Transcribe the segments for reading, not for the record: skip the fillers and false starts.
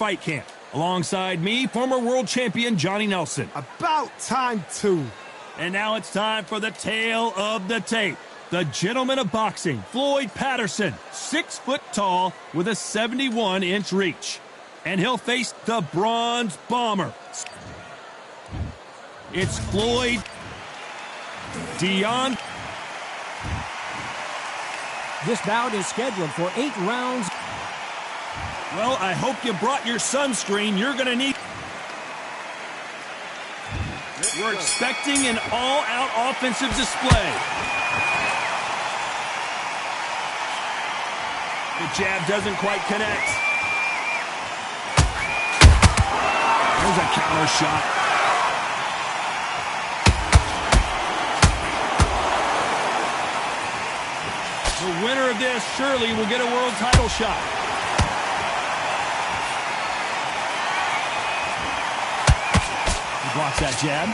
fight camp. Alongside me, former world champion Johnny Nelson. About time, too. And now it's time for the tale of the tape. The gentleman of boxing, Floyd Patterson, 6 foot tall with a 71-inch reach. And he'll face the Bronze Bomber. It's Floyd Dion. This bout is scheduled for 8 rounds. Well, I hope you brought your sunscreen. You're going to need... We're expecting an all-out offensive display. The jab doesn't quite connect. There's a counter shot. The winner of this surely will get a world title shot. He blocks that jab.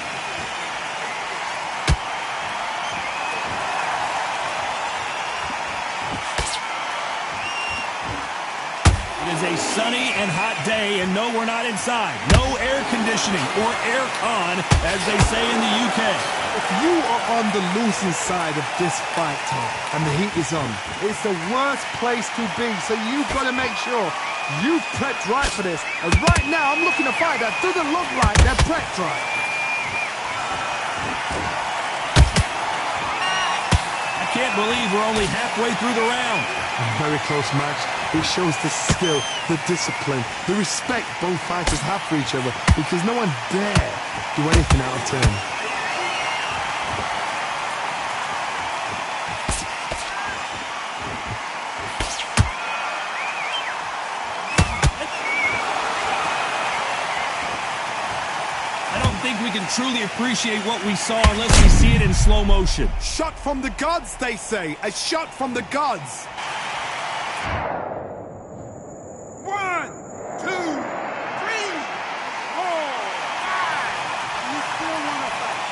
It is a sunny and hot day, and no, we're not inside. No air conditioning or air con, as they say in the UK. If you are on the losing side of this fight, Tom, and the heat is on, it's the worst place to be, so you've got to make sure you've prepped right for this. And right now, I'm looking at a fight that doesn't look like they're prepped right. I can't believe we're only halfway through the round. A very close match. It shows the skill, the discipline, the respect both fighters have for each other, because no one dare do anything out of turn. I don't think we can truly appreciate what we saw unless we see it in slow motion. Shot from the gods, they say. A shot from the gods. 1, 2, 3, 4, 5. You still want to fight?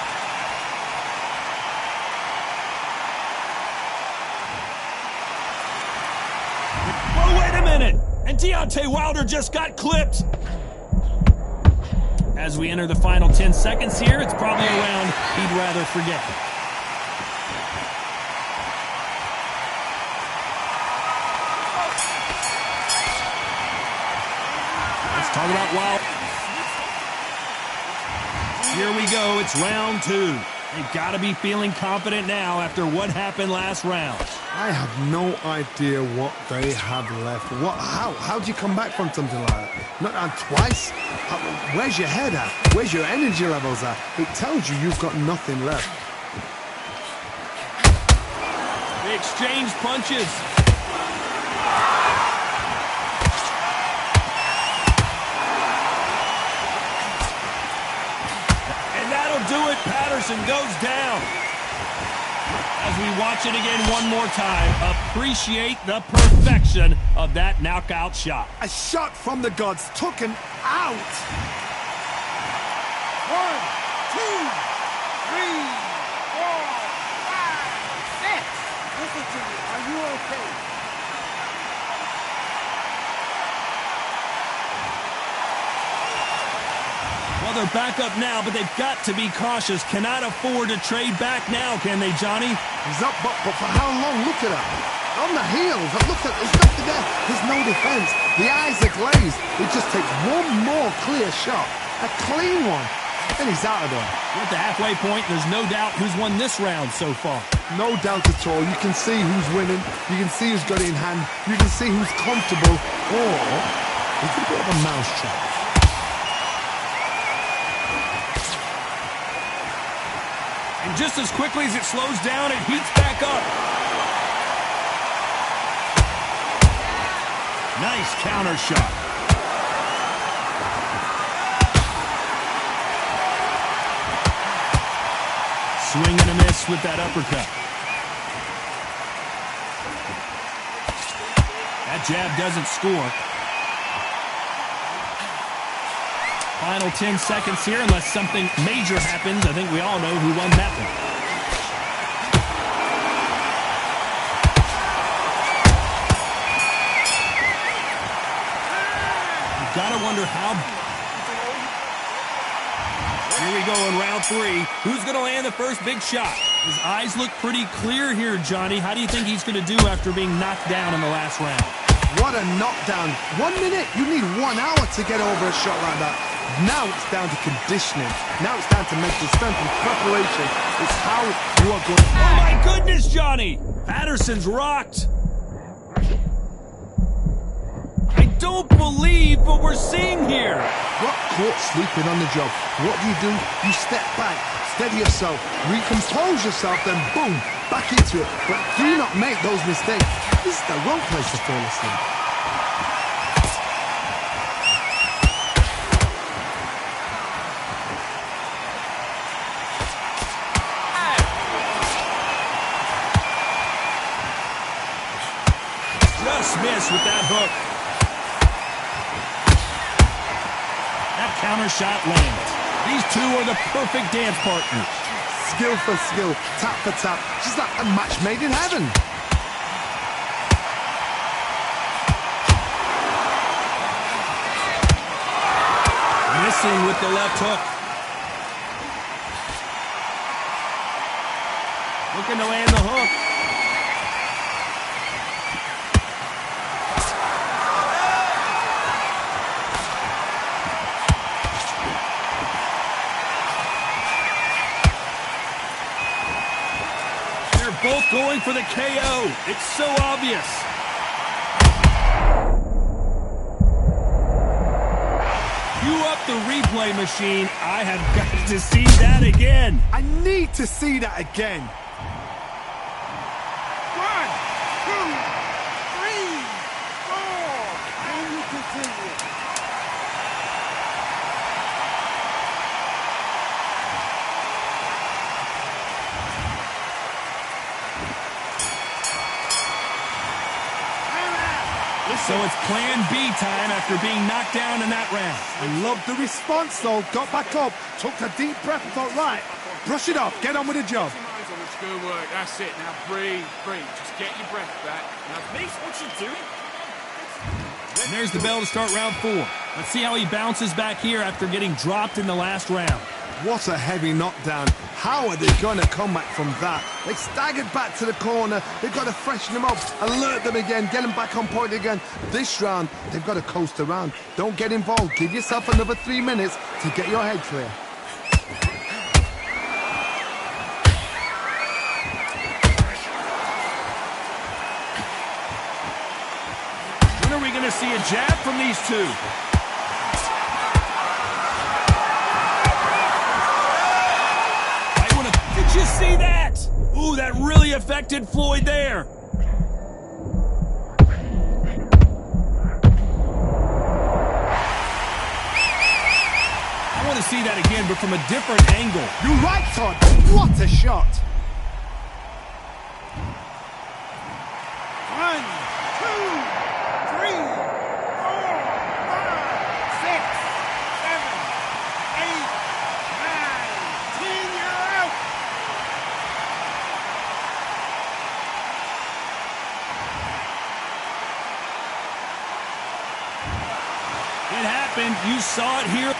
Oh, wait a minute! And Deontay Wilder just got clipped! As we enter the final 10 seconds here, it's probably a round he'd rather forget. Let's talk about Wilder. Here we go, it's round 2. They've got to be feeling confident now after what happened last round. I have no idea what they have left. How do you come back from something like that? Not twice? Where's your head at? Where's your energy levels at? It tells you you've got nothing left. They exchange punches. And that'll do it. Patterson goes down. As we watch it again one more time, appreciate the perfection of that knockout shot. A shot from the gods took him out. 1, 2, 3, 4, 5, 6. Listen to me. Are you okay? Well, they're back up now, but they've got to be cautious. Cannot afford to trade back now, can they, Johnny? He's up, but for how long? Look at that. On the heels. Look at, there's nothing there. There's no defense. The eyes are glazed. It just takes one more clear shot. A clean one. And he's out of there. We're at the halfway point. There's no doubt who's won this round so far. No doubt at all. You can see who's winning. You can see who's got it in hand. You can see who's comfortable. Or it's a bit of a mousetrap. And just as quickly as it slows down, it heats back up. Nice counter shot. Swing and a miss with that uppercut. That jab doesn't score. Final 10 seconds here, unless something major happens. I think we all know who won that one. You've got to wonder how... Here we go in round 3. Who's going to land the first big shot? His eyes look pretty clear here, Johnny. How do you think he's going to do after being knocked down in the last round? What a knockdown. 1 minute, you need 1 hour to get over a shot like that. Now it's down to conditioning. Now it's down to mental strength and preparation. It's how you are going... Oh, my goodness, Johnny! Patterson's rocked. I don't believe what we're seeing here. Got caught sleeping on the job. What do? You step back, steady yourself, recompose yourself, then boom, back into it. But do not make those mistakes. This is the wrong place to fall asleep. Just missed with that hook. That counter shot lands. These two are the perfect dance partners. Skill for skill, tap for tap. Just like a match made in heaven. Missing with the left hook. Looking to land the hook. Both going for the KO. It's so obvious. Cue up the replay machine. I have got to see that again. I need to see that again. 1, 2, 3, 4. And you continue. So it's plan B time after being knocked down in that round. I love the response, though. Got back up, took a deep breath and thought, right, brush it off, get on with the job. Good work, that's it. Now breathe, breathe. Just get your breath back. Now make what you do. And there's the bell to start round 4. Let's see how he bounces back here after getting dropped in the last round. What a heavy knockdown. How are they going to come back from that? They staggered back to the corner. They've got to freshen them up, alert them again, get them back on point again. This round, they've got to coast around. Don't get involved. Give yourself another 3 minutes to get your head clear. When are we going to see a jab from these two? Did you see that? Ooh, that really affected Floyd there. I want to see that again, but from a different angle. You're right, Todd. What a shot. 1, 2, 3, 4, 5, 6, 7, 8, 9, 10. You're out. It happened. You saw it here.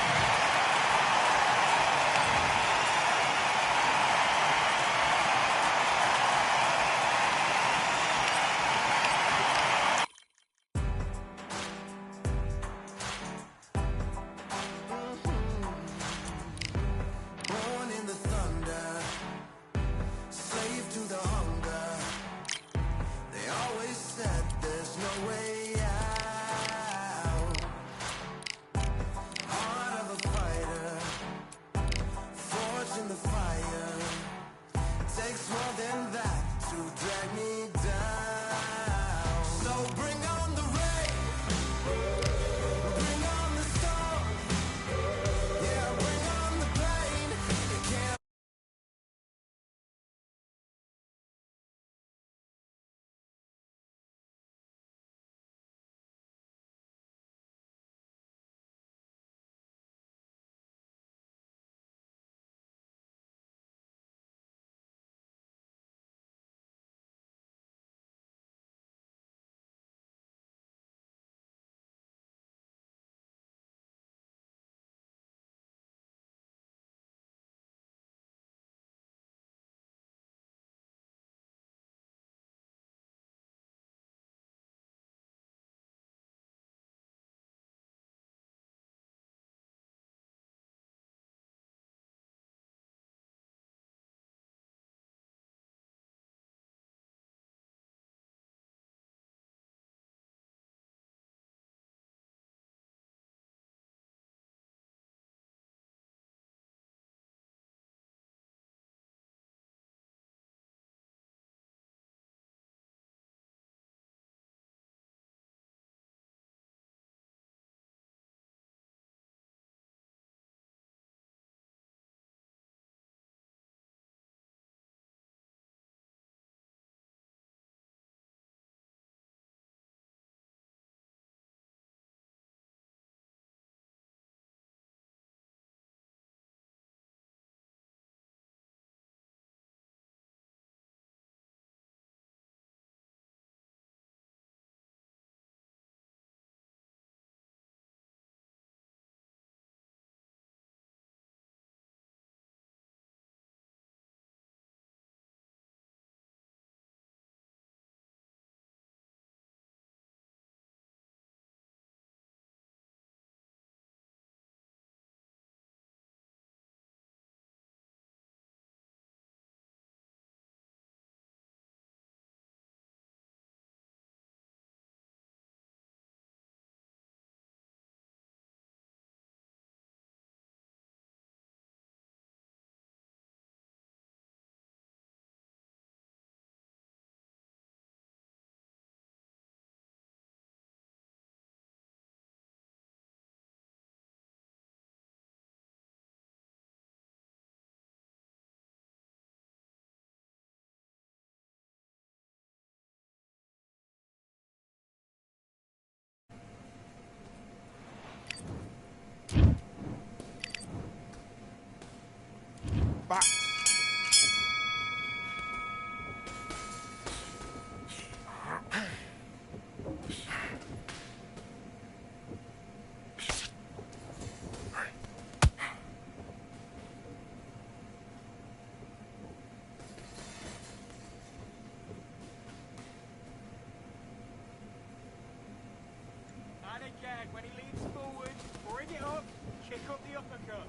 Kick up the uppercut.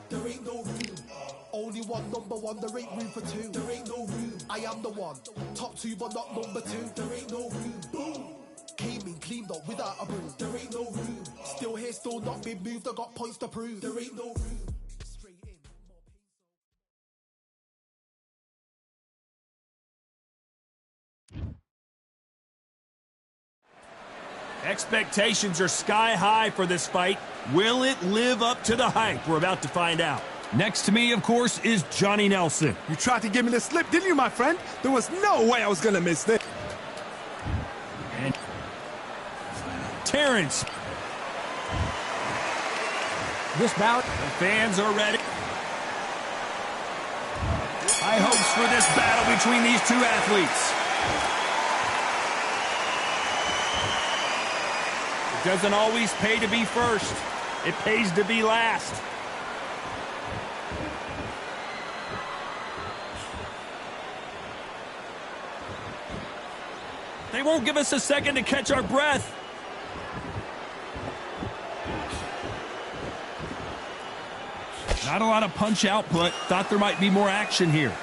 There ain't no room. Only one number one, there ain't room for two. There ain't no room. I am the one. Top two, but not number two. There ain't no room. Boom. Came in, cleaned up without a broom. There ain't no room. Still here, still not been moved. I got points to prove. There ain't no room. Straight in. Expectations are sky high for this fight. Will it live up to the hype? We're about to find out. Next to me, of course, is Johnny Nelson. You tried to give me the slip, didn't you, my friend? There was no way I was going to miss this. And Terrence. This bout, The fans are ready. High hopes for this battle between these two athletes. It doesn't always pay to be first. It pays to be last. They won't give us a second to catch our breath. Not a lot of punch output. Thought there might be more action here.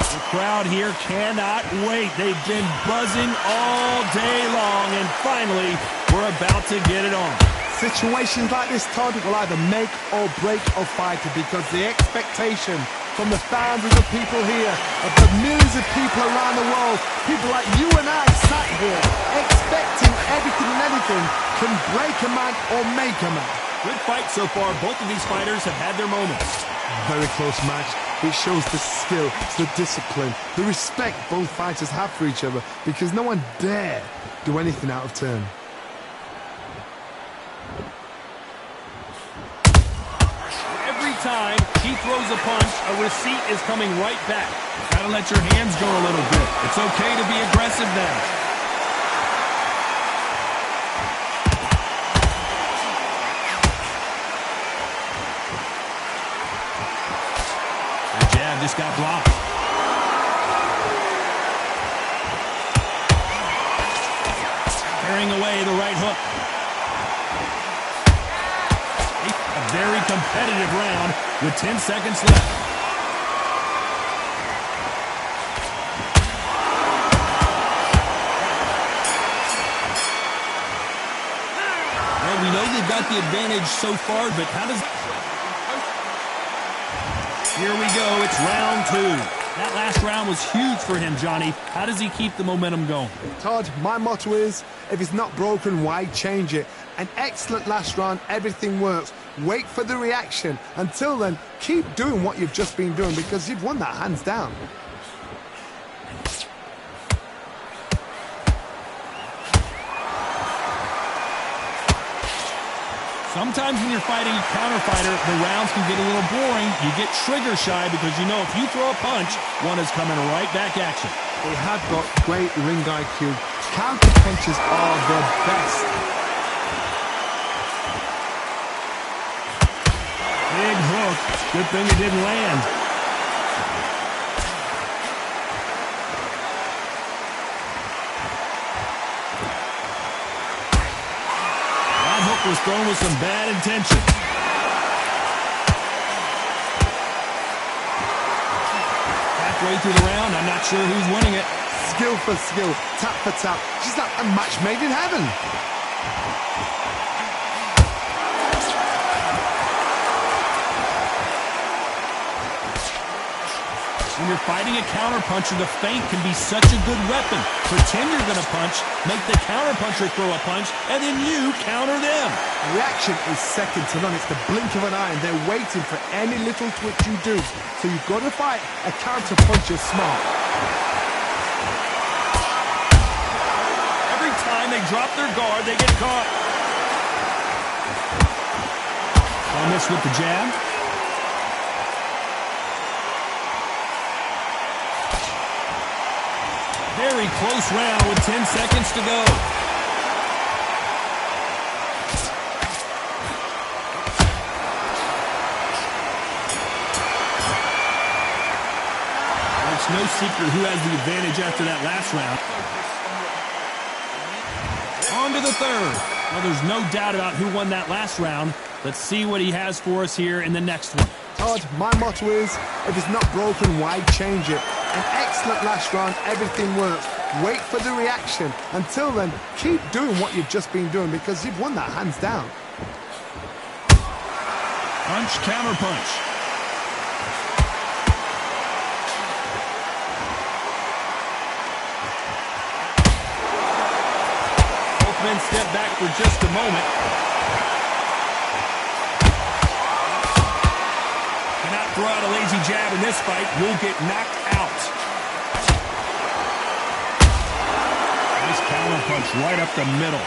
The crowd here cannot wait. They've been buzzing all day long, and finally, we're about to get it on. Situations like this, Todd, will either make or break a fighter because the expectation from the thousands of people here, of the millions of people around the world, people like you and I sat here expecting everything and anything can break a man or make a man. Good fight so far. Both of these fighters have had their moments. Very close match. It shows the skill, the discipline, the respect both fighters have for each other because no one dare do anything out of turn. Every time he throws a punch, a receipt is coming right back. Gotta let your hands go a little bit. It's okay to be aggressive now. The jab just got blocked. Carrying away the right hook. A very competitive round with 10 seconds left. Well, we know they've got the advantage so far, but how does... Here we go. It's round two. That last round was huge for him, Johnny. How does he keep the momentum going? Todd, my motto is, if it's not broken, why change it? An excellent last round, everything works. Wait for the reaction. Until then, keep doing what you've just been doing because you've won that hands down. Sometimes when you're fighting a counter fighter, the rounds can get a little boring. You get trigger shy because you know if you throw a punch, one is coming right back at you. They have got great ring IQ. Counter punches are the best. Big hook. Good thing it didn't land. That hook was thrown with some bad intention. Halfway through the round, I'm not sure who's winning it. Skill for skill, tap for tap. Just like a match made in heaven. When you're fighting a counterpuncher, the feint can be such a good weapon. Pretend you're going to punch, make the counterpuncher throw a punch, and then you counter them. Reaction is second to none. It's the blink of an eye, and they're waiting for any little twitch you do. So you've got to fight a counterpuncher smart. Every time they drop their guard, they get caught. On this with the jab. Very close round with 10 seconds to go. It's no secret who has the advantage after that last round. On to the third. Well, there's no doubt about who won that last round. Let's see what he has for us here in the next one. Todd, my motto is, if it's not broken, why change it? An excellent last round, everything works. Wait for the reaction. Until then, keep doing what you've just been doing because you've won that hands down. Punch, counter punch. Both men step back for just a moment. Cannot throw out a lazy jab in this fight. You'll get knocked out. Nice counter punch right up the middle.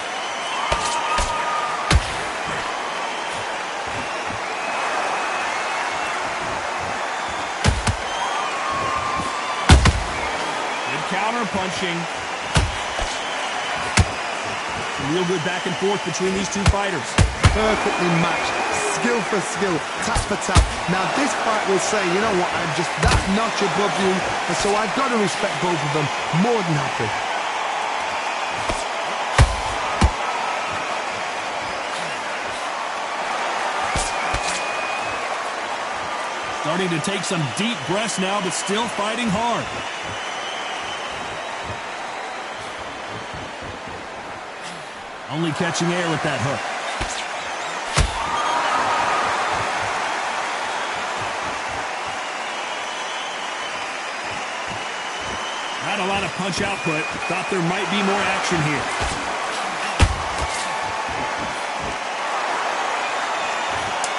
Counter punching. Real good back and forth between these two fighters. Perfectly matched. Skill for skill. Tap for tap. Now this fight will say, you know what, I'm just that notch above you. And so I've got to respect both of them. More than happy. Starting to take some deep breaths now, but still fighting hard. Only catching air with that hook. Not a lot of punch output. Thought there might be more action here.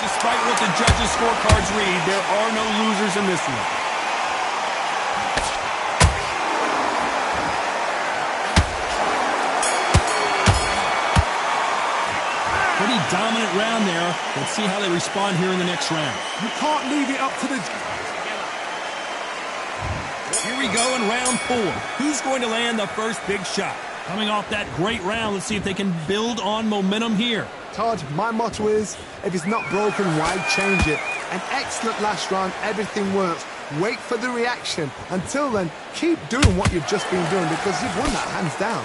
Despite what the judges' scorecards read, there are no losers in this one. Pretty dominant round there. Let's see how they respond here in the next round. You can't leave it up to the... Here we go in round 4. Who's going to land the first big shot? Coming off that great round, let's see if they can build on momentum here. Todd, my motto is, if it's not broken, why change it? An excellent last round, everything works. Wait for the reaction. Until then, keep doing what you've just been doing because you've won that hands down.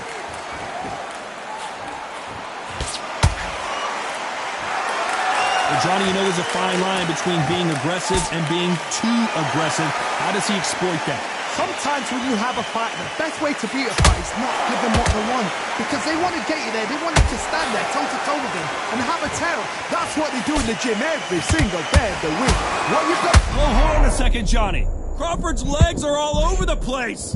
Johnny, you know there's a fine line between being aggressive and being too aggressive. How does he exploit that? Sometimes when you have a fight, the best way to beat a fight is not give them what they want. Because they want to get you there. They want you to stand there toe-to-toe with them and have a tail. That's what they do in the gym every single day of the week. What you've got... Oh, hold on a second, Johnny. Crawford's legs are all over the place.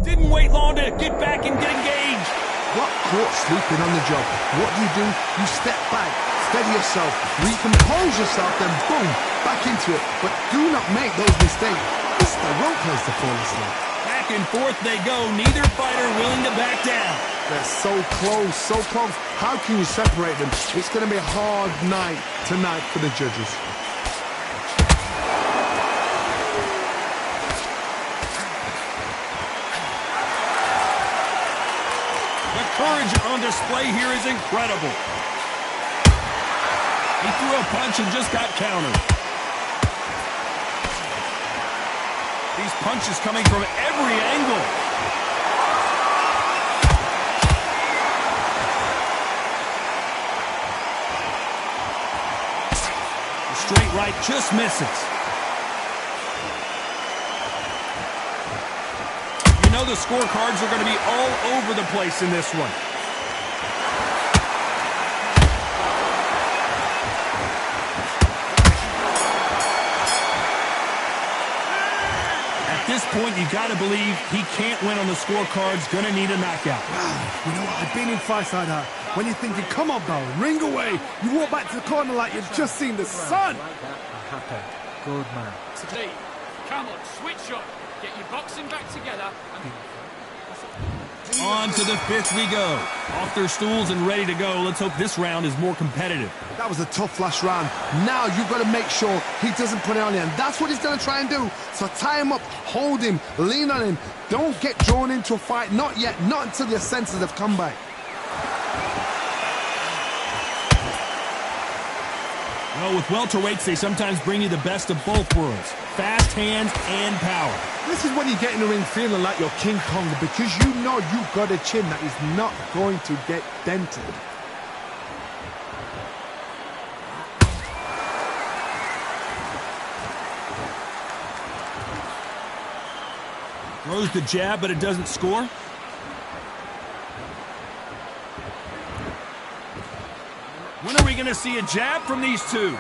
Didn't wait long to get back and get engaged. Got caught sleeping on the job. What do? You step back, steady yourself, recompose yourself, then boom, back into it. But do not make those mistakes. This is the wrong place to fall asleep. Back and forth they go. Neither fighter willing to back down. They're so close, so close. How can you separate them? It's going to be a hard night tonight for the judges. Courage on display here is incredible. He threw a punch and just got countered. These punches coming from every angle. The straight right just misses. You know the scorecards are going to be all over the place in this one. At this point, you got to believe he can't win on the scorecards. Going to need a knockout. Wow, you know what? I've been in fights like that. When you're thinking, come on, Bell, ring away. You walk back to the corner like you've just seen the sun. Good man. Today, come on, switch up. Get your boxing back together. On to the fifth we go. Off their stools and ready to go. Let's hope this round is more competitive. That was a tough last round. Now you've got to make sure he doesn't put it on you, and that's what he's going to try and do. So tie him up, hold him, lean on him. Don't get drawn into a fight. Not yet. Not until your senses have come back. Well, with welterweights, they sometimes bring you the best of both worlds. Fast hands and power. This is when you get in the ring feeling like you're King Kong, because you know you've got a chin that is not going to get dented. Throws the jab, but it doesn't score. When are we going to see a jab from these two?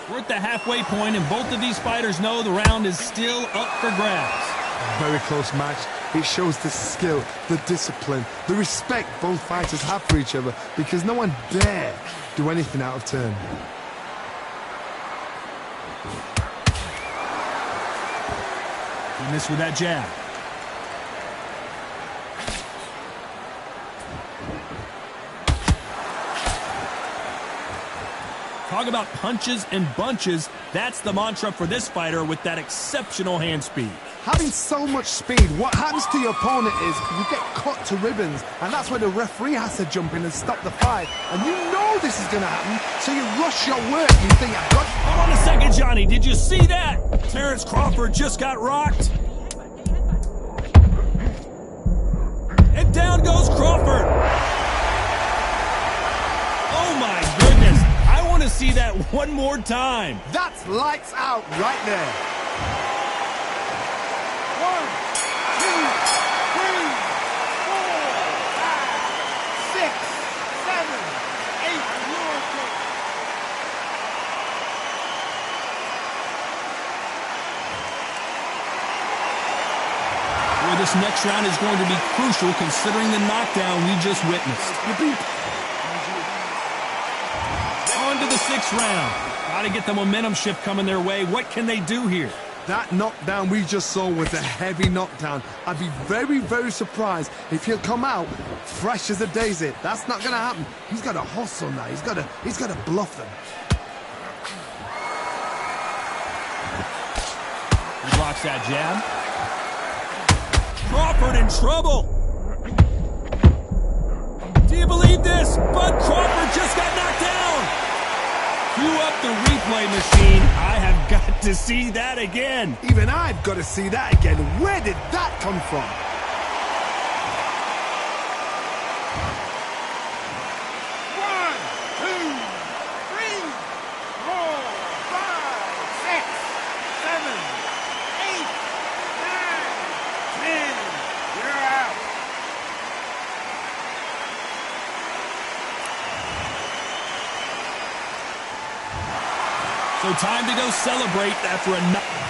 We're at the halfway point, and both of these fighters know the round is still up for grabs. A very close match. It shows the skill, the discipline, the respect both fighters have for each other, because no one dare do anything out of turn. He missed with that jab. Talk about punches and bunches. That's the mantra for this fighter with that exceptional hand speed. Having so much speed, what happens to your opponent is you get cut to ribbons, and that's where the referee has to jump in and stop the fight. And you know this is going to happen, so you rush your work. You think, I've got... Hold on a second, Johnny. Did you see that? Terrence Crawford just got rocked. And down goes Crawford. Oh, my goodness. I want to see that one more time. That's lights out right there. 1, 2, 3, 4, 5, 6, 7, 8. Well, this next round is going to be crucial considering the knockdown we just witnessed. On to the sixth round. Got to get the momentum shift coming their way. What can they do here? That knockdown we just saw was a heavy knockdown. I'd be very, very surprised if he'll come out fresh as a daisy. That's not going to happen. He's got to hustle now. He's got to bluff them. He blocks that jab. Crawford in trouble. Do you believe this? Bud Crawford just got knocked down. Cue up the replay machine. I have got to see that again. Even I've got to see that again. Where did that come from? So time to go celebrate after a...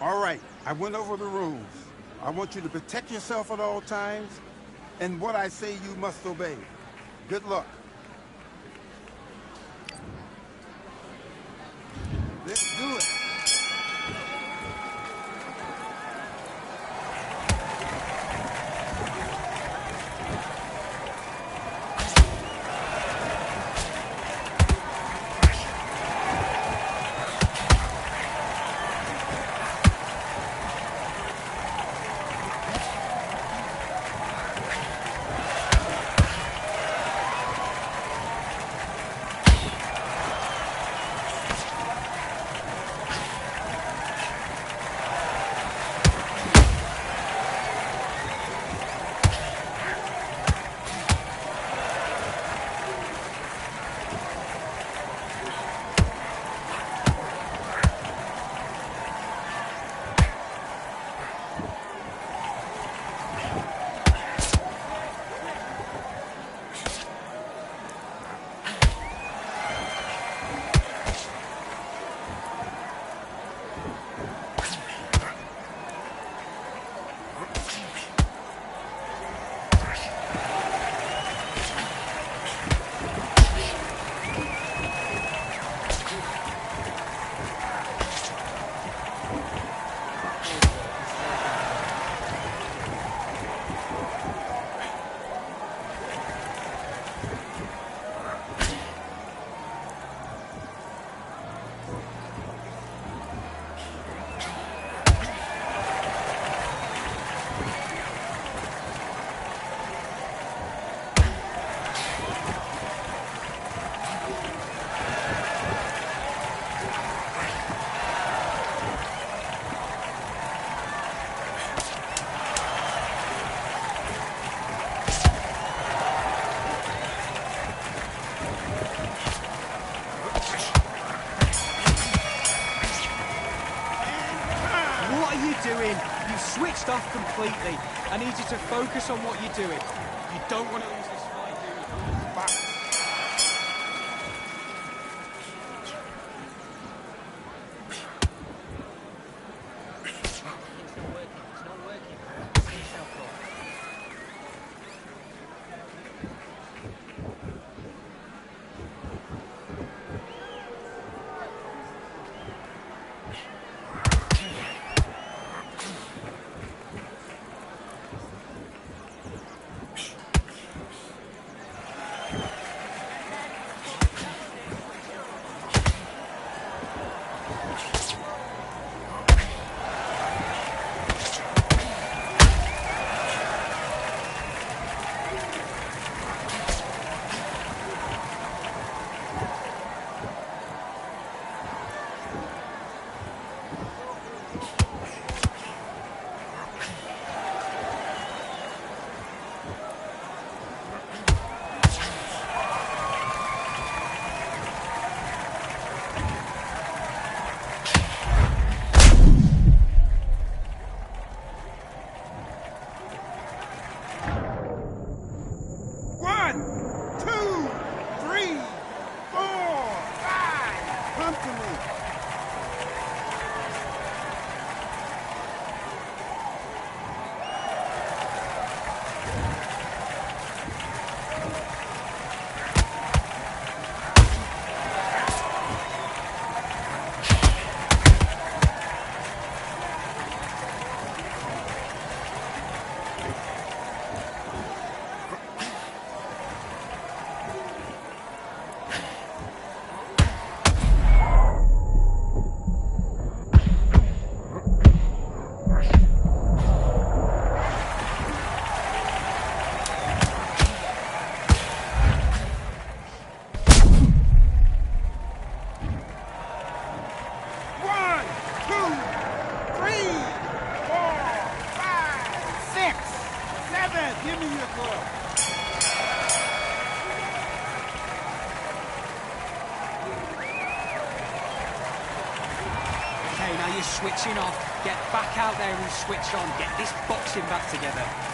All right, I went over the rules. I want you to protect yourself at all times, and what I say you must obey. Good luck. Let's do it. doing? You switched off completely. I need you to focus on what you're doing. You don't want to lose this fight, do you? Back. Give me your club. Okay, now you're switching off. Get back out there and switch on. Get this boxing back together.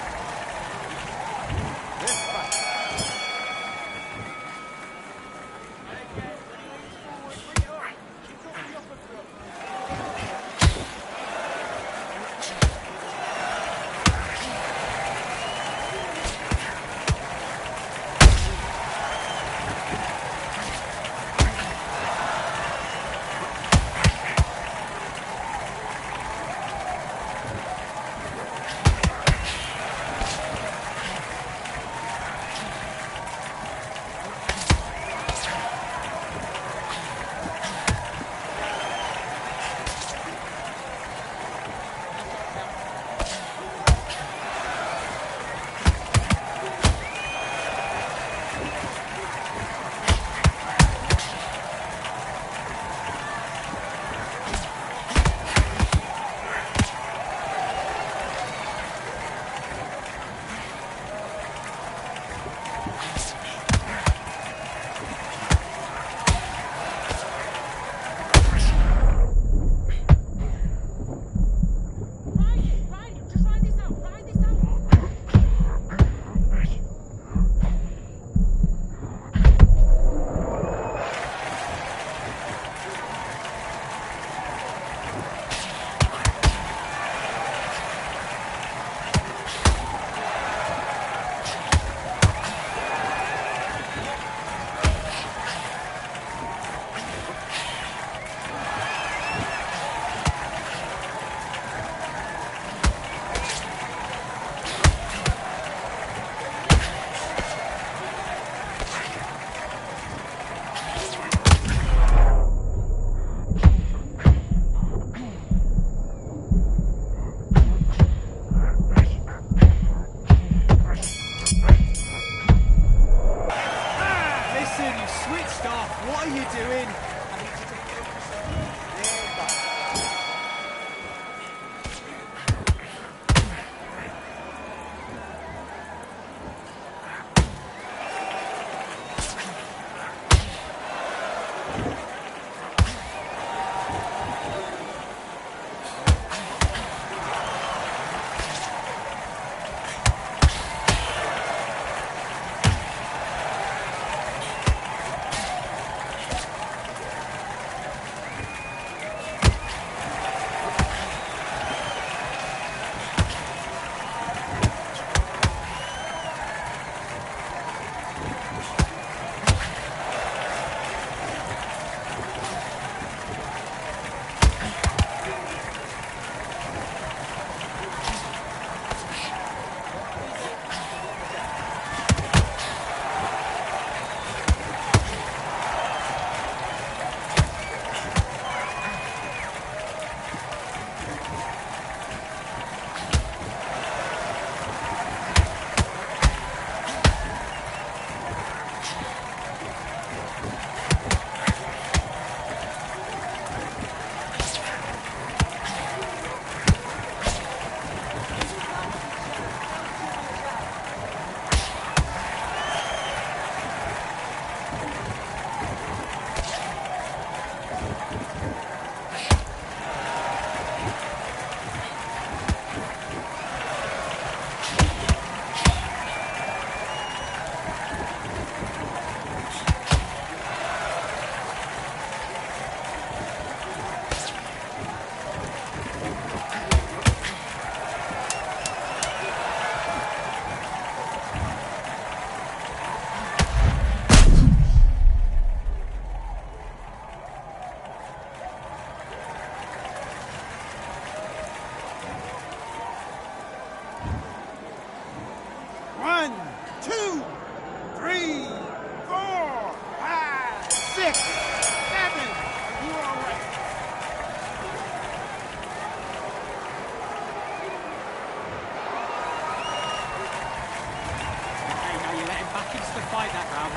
back into the fight that round.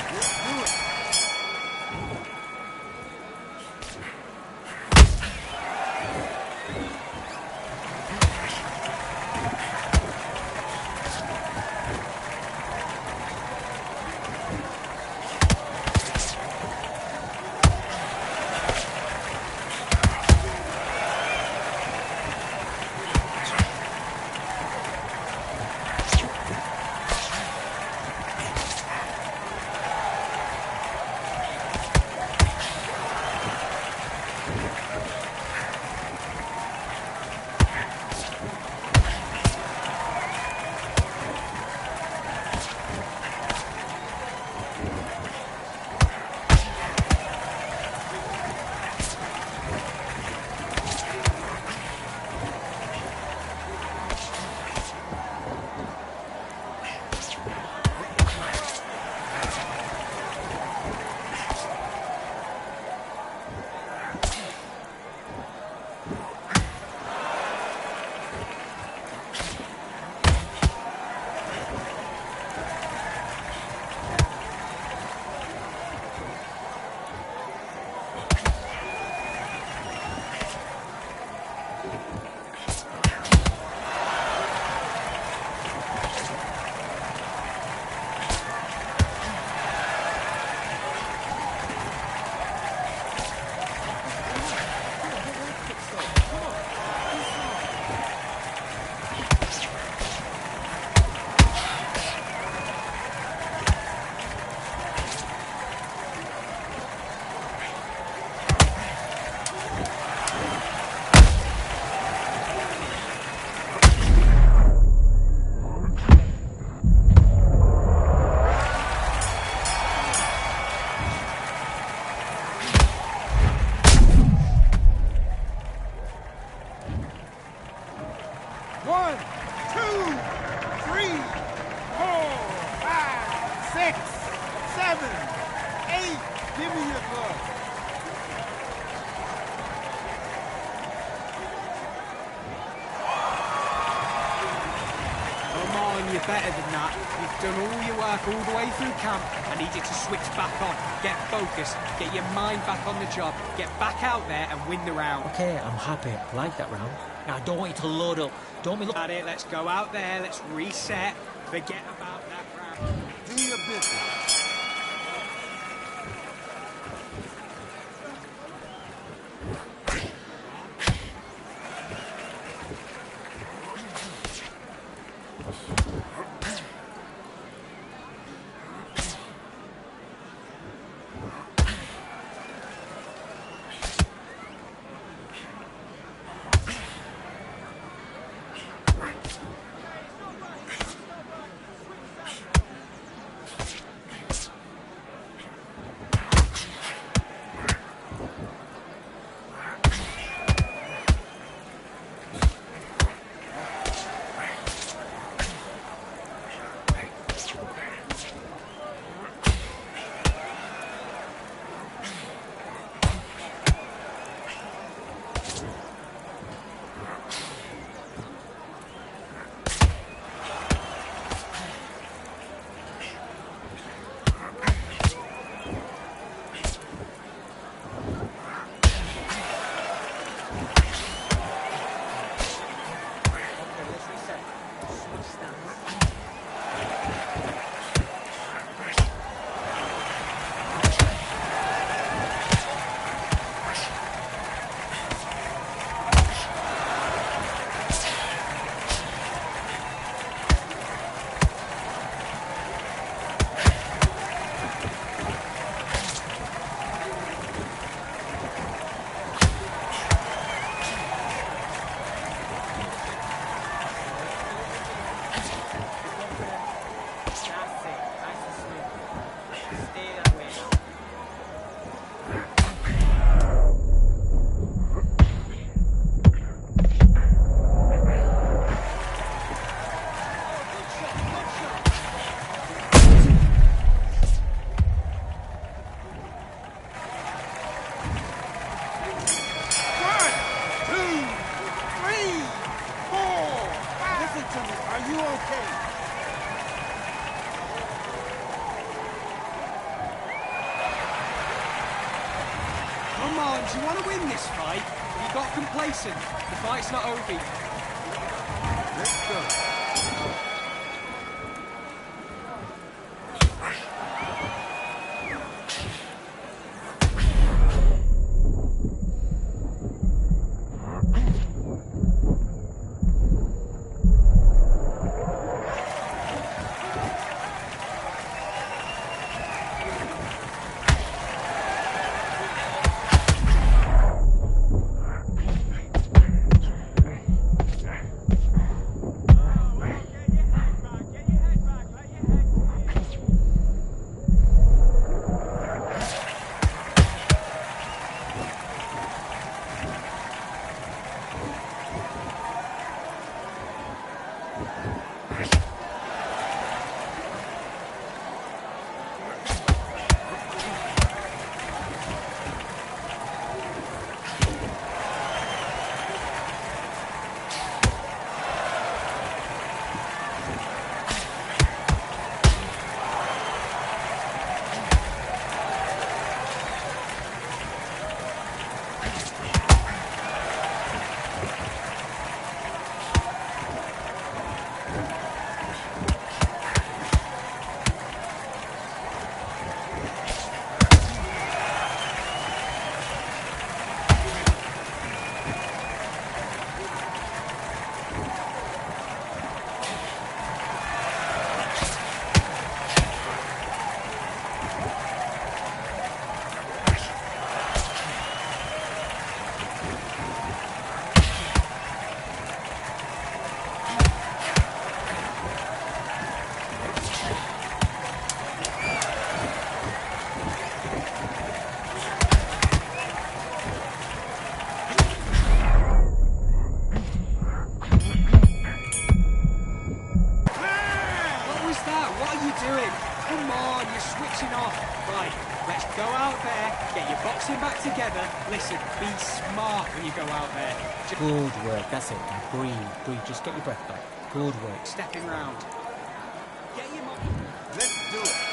Do it. One, two, three, 4, 5, 6, 7, 8. Give me your glove. Come on, you're better than that. You've done all your work all the way through camp. I need you to switch back on. Get focused. Get your mind back on the job. Get back out there and win the round. Okay, I'm happy. I like that round. Now, I don't want you to load up. Don't be looking At it, let's go out there, let's reset. Forget about that round. Do your business. times you want to win this fight, but you got complacent. The fight's not over yet. Let's go. Listen, be smart when you go out there. Good work, that's it. Now breathe, breathe, just get your breath back. Good work. Stepping round. Get your Let's do it.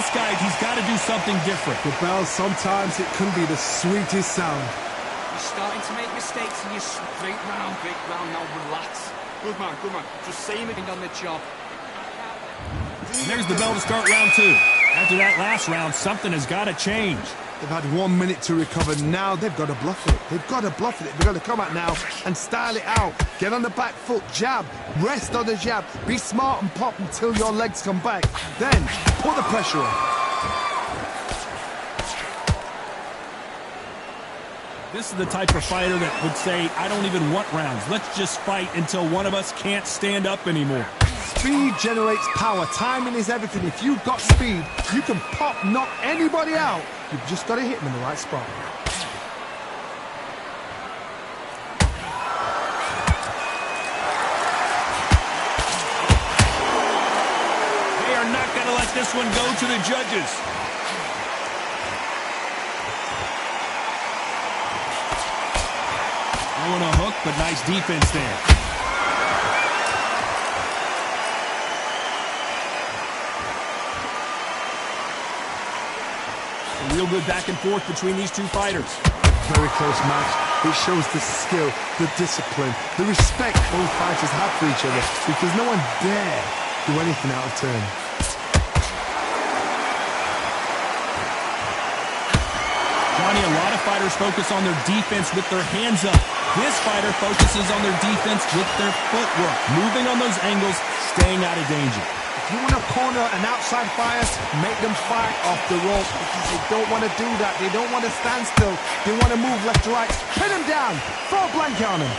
this guy, he's got to do something different. The bell, sometimes it can be the sweetest sound. You're starting to make mistakes and you're Big round, now relax. Good man, good man. Just say him on the job. And there's the bell to start round 2. After that last round, something has got to change. They've had 1 minute to recover. Now they've got to bluff it. They've got to bluff it. They've got to come out now and style it out. Get on the back foot, jab, rest on the jab. Be smart and pop until your legs come back. Then put the pressure on. This is the type of fighter that would say, I don't even want rounds. Let's just fight until one of us can't stand up anymore. Speed generates power. Timing is everything. If you've got speed, you can pop, knock anybody out. You've just got to hit them in the right spot. They are not going to let this one go to the judges. On a hook, but nice defense there. A real good back and forth between these two fighters. Very close match. It shows the skill, the discipline, the respect both fighters have for each other, because no one dare do anything out of turn. Johnny, a lot of fighters focus on their defense with their hands up. This fighter focuses on their defense with their footwork, moving on those angles, staying out of danger. If you want to corner an outside fighter, make them fight off the rope, because they don't want to do that. They don't want to stand still. They want to move left to right. Pin them down. Throw a blanket on them.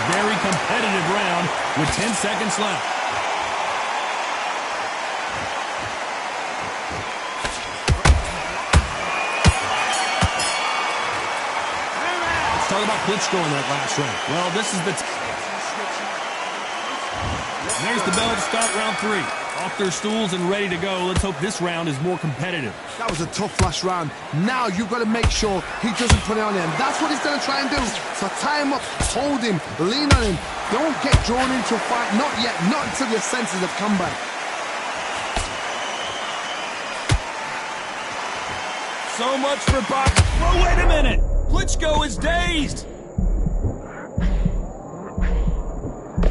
Very competitive round with 10 seconds left. Let's talk about Klitschko in that last round. Well, this is the... There's the bell to start round 3. Off their stools and ready to go. Let's hope this round is more competitive. That was a tough last round. Now you've got to make sure he doesn't put it on him. That's what he's going to try and do. So tie him up, hold him, lean on him. Don't get drawn into a fight. Not yet. Not until your senses have come back. So much for boxing. Oh, wait a minute. Klitschko is dazed.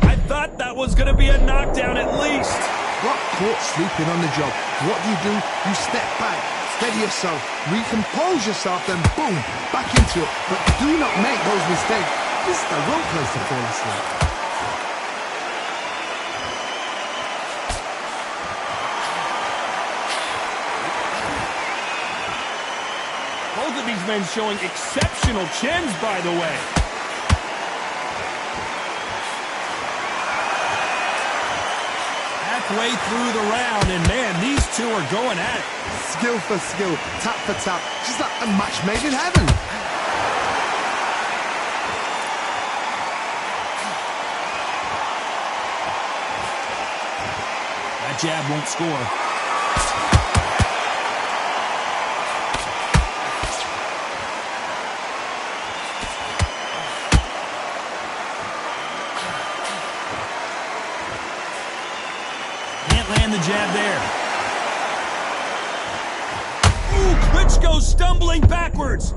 I thought that was going to be a knockdown at least. Got caught sleeping on the job. What do? You step back, steady yourself, recompose yourself, then boom, back into it. But do not make those mistakes. This is the wrong place to fall asleep. Both of these men showing exceptional chins, by the way. Halfway through the round, and man, these two are going at it. Skill for skill, tap for tap, just like a match made in heaven. That jab won't score. Land the jab there. Ooh, Klitschko stumbling backwards.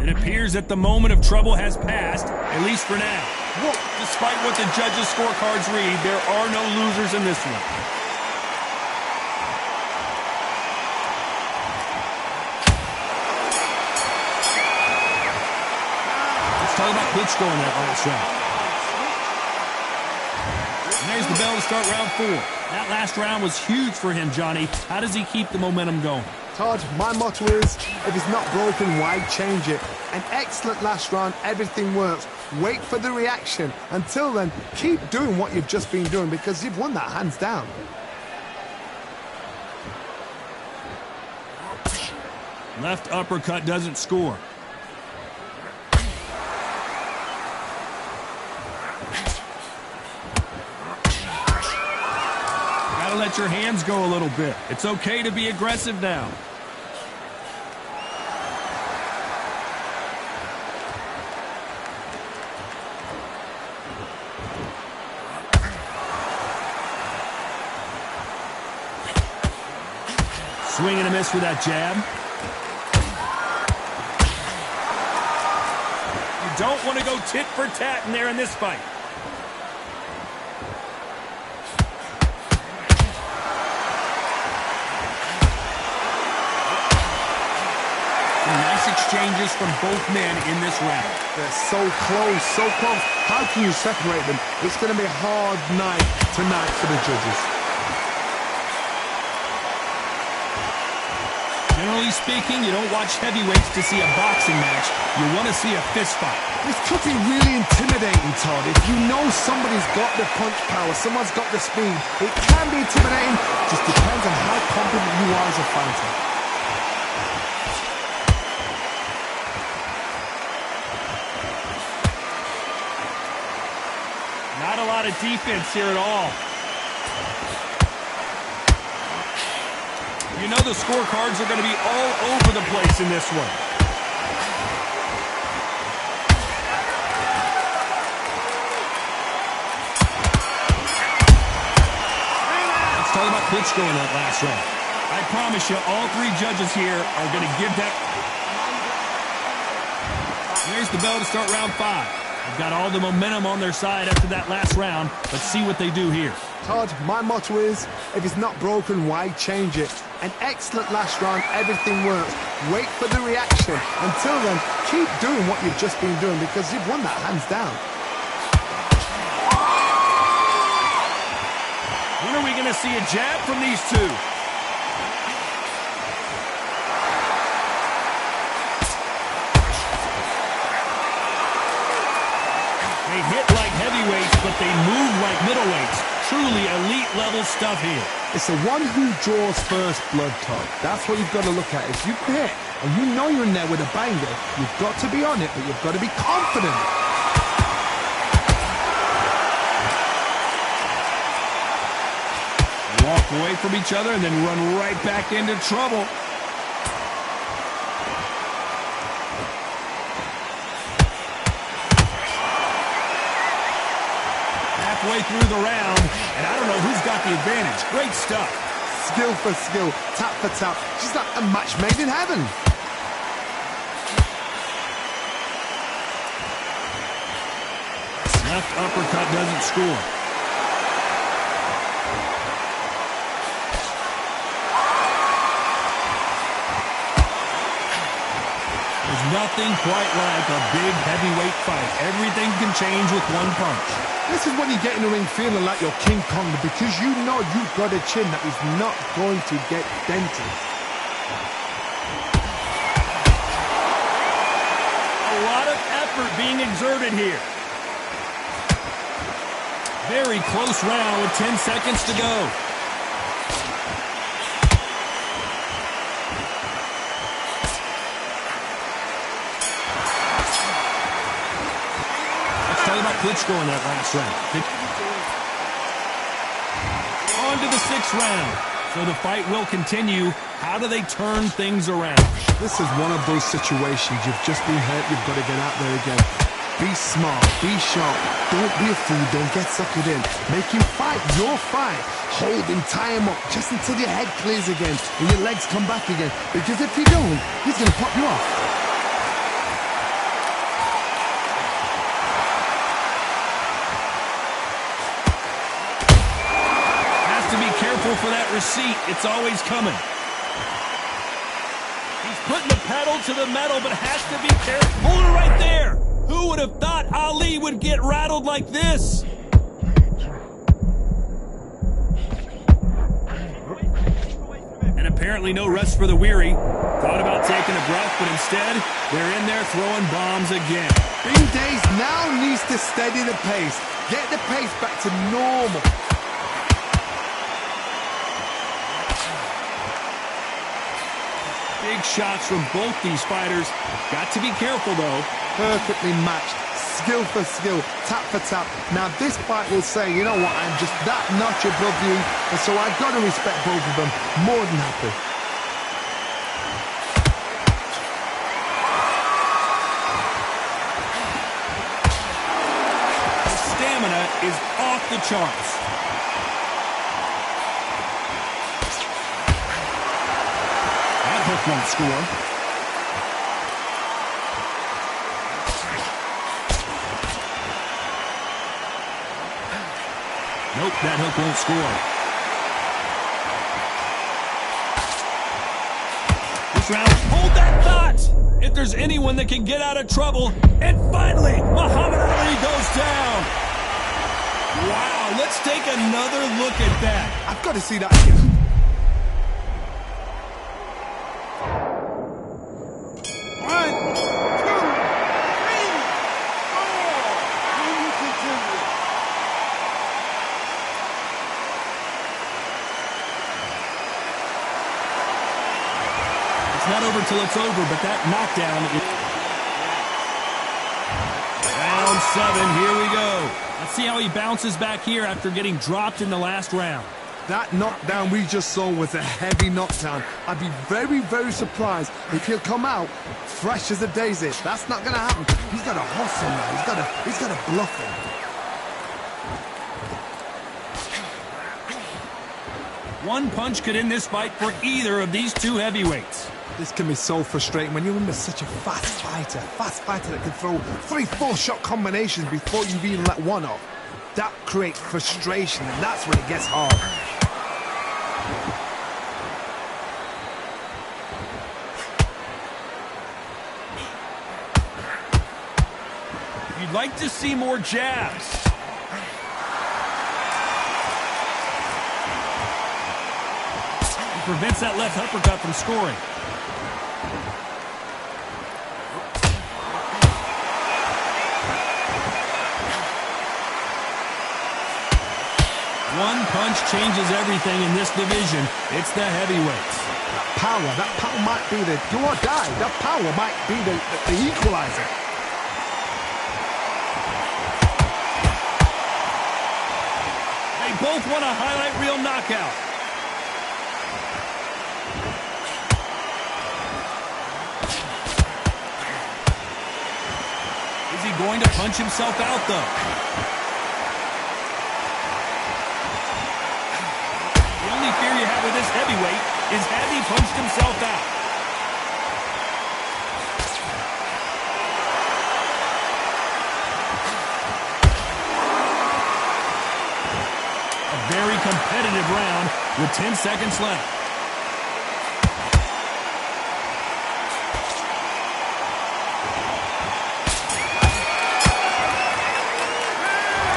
It appears that the moment of trouble has passed, at least for now. Whoa. Despite what the judges' scorecards read, there are no losers in this one. Talk about Klitschko in that last round. And there's the bell to start round 4. That last round was huge for him, Johnny. How does he keep the momentum going? Todd, my motto is, if it's not broken, why change it? An excellent last round, everything works. Wait for the reaction. Until then, keep doing what you've just been doing, because you've won that hands down. Left uppercut doesn't score. Gotta let your hands go a little bit. It's okay to be aggressive now. Swing and a miss with that jab. You don't want to go tit for tat in there in this fight. Nice exchanges from both men in this round. They're so close, so close. How can you separate them? It's going to be a hard night tonight for the judges. Generally speaking, you don't watch heavyweights to see a boxing match. You want to see a fist fight. This could be really intimidating, Todd. If you know somebody's got the punch power, someone's got the speed, it can be intimidating. Just depends on how confident you are as a fighter. Not a lot of defense here at all. You know the scorecards are going to be all over the place in this one. Let's talk about Klitschko in that last round. I promise you, all three judges here are going to give that. There's the bell to start round 5. They've got all the momentum on their side after that last round. Let's see what they do here. Todd, my motto is, if it's not broken, why change it? An excellent last round, everything works. Wait for the reaction. Until then, keep doing what you've just been doing because you've won that hands down. When are we going to see a jab from these two? They hit like heavyweights, but they move like middleweights. Truly elite-level stuff here. It's the one who draws first blood, Todd. That's what you've got to look at. If you hit and you know you're in there with a banger, you've got to be on it, but you've got to be confident. Walk away from each other and then run right back into trouble. Halfway through the round, and I don't know who's got the advantage. Great stuff. Skill for skill, tap for tap. Just like a match made in heaven. Left uppercut doesn't score. There's nothing quite like a big heavyweight fight. Everything can change with one punch. This is when you get in the ring feeling like you're King Kong because you know you've got a chin that is not going to get dented. A lot of effort being exerted here. Very close round with 10 seconds to go. About Klitschko in that last round. On to the 6th round. So the fight will continue. How do they turn things around? This is one of those situations. You've just been hurt. You've got to get out there again. Be smart. Be sharp. Don't be a fool. Don't get suckered in. Make him fight your fight. Hold him. Tie him up just until your head clears again and your legs come back again. Because if you don't, he's going to pop you off. For that receipt, it's always coming. He's putting the pedal to the metal, but has to be careful. Hold it right there. Who would have thought Ali would get rattled like this? And apparently no rest for the weary. Thought about taking a breath, but instead, they're in there throwing bombs again. Bing Days now needs to steady the pace. Get the pace back to normal. Big shots from both these fighters. Got to be careful, though. Perfectly matched. skill for skill, tap for tap. Now this fight will say, you know what, I'm just that notch above you, and so I've got to respect both of them. More than happy. His stamina is off the charts. That hook won't score. Nope, that hook won't score. This round, hold that thought! If there's anyone that can get out of trouble, and finally, Muhammad Ali goes down! Wow, let's take another look at that. I've got to see that again. It's not over till it's over, but that knockdown is... Round 7, here we go. Let's see how he bounces back here after getting dropped in the last round. That knockdown we just saw was a heavy knockdown. I'd be very, very surprised if he'll come out fresh as a daisy. That's not going to happen. He's got a hustle now. He's got a bluff him. One punch could end this fight for either of these two heavyweights. This can be so frustrating when you're under such a fast fighter that can throw 3-4 shot combinations before you've even let one off. That creates frustration, and that's when it gets hard. You'd like to see more jabs. He prevents that left uppercut from scoring. One punch changes everything in this division. It's the heavyweights. That power might be the do or die. That power might be the equalizer. They both want a highlight reel knockout. Is he going to punch himself out, though? The only fear you have with this heavyweight is has he punched himself out? A very competitive round with 10 seconds left.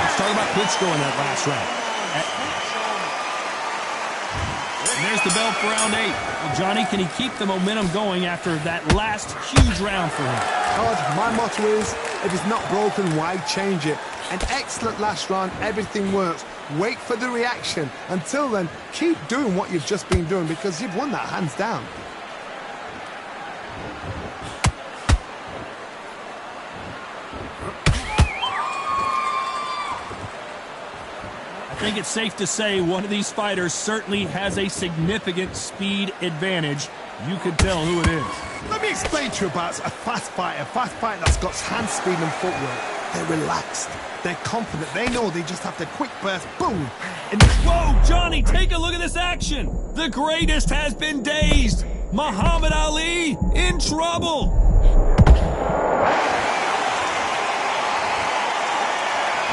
Let's talk about Klitschko in that last round. And there's the bell for round 8. Well, Johnny, can he keep the momentum going after that last huge round for him? Todd, my motto is, if it's not broken, why change it? An excellent last round, everything works. Wait for the reaction. Until then, keep doing what you've just been doing because you've won that hands down. I think it's safe to say one of these fighters certainly has a significant speed advantage. You can tell who it is. Let me explain to you about a fast fighter that's got hand speed and footwork. They're relaxed. They're confident. They know they just have to quick burst, boom. And whoa, Johnny, take a look at this action. The greatest has been dazed. Muhammad Ali in trouble.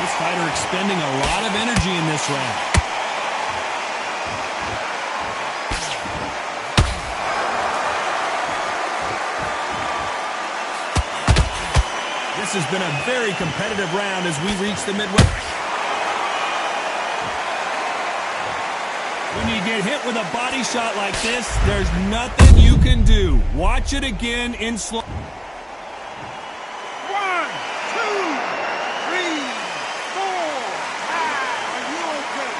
This fighter expending a lot of energy in this round. This has been a very competitive round as we reach the midway. When you get hit with a body shot like this, there's nothing you can do. Watch it again in slow. 1, 2, 3, 4, 5. Are you okay?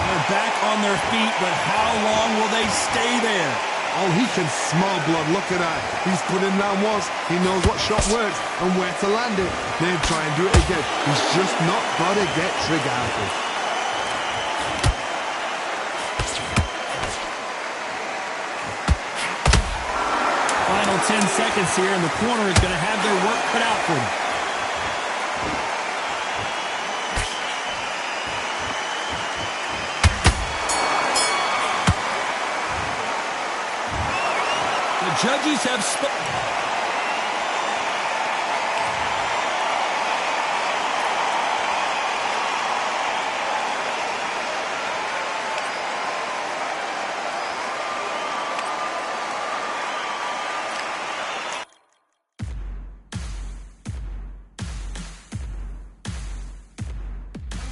They're back on their feet, but how long will they stay there? Oh, he can smell blood. Look at that. He's put in round once. He knows what shot works and where to land it. Then try and do it again. He's just not got to get trigger happy. Final 10 seconds here, and the corner is going to have their work cut out for them. The judges have spoken.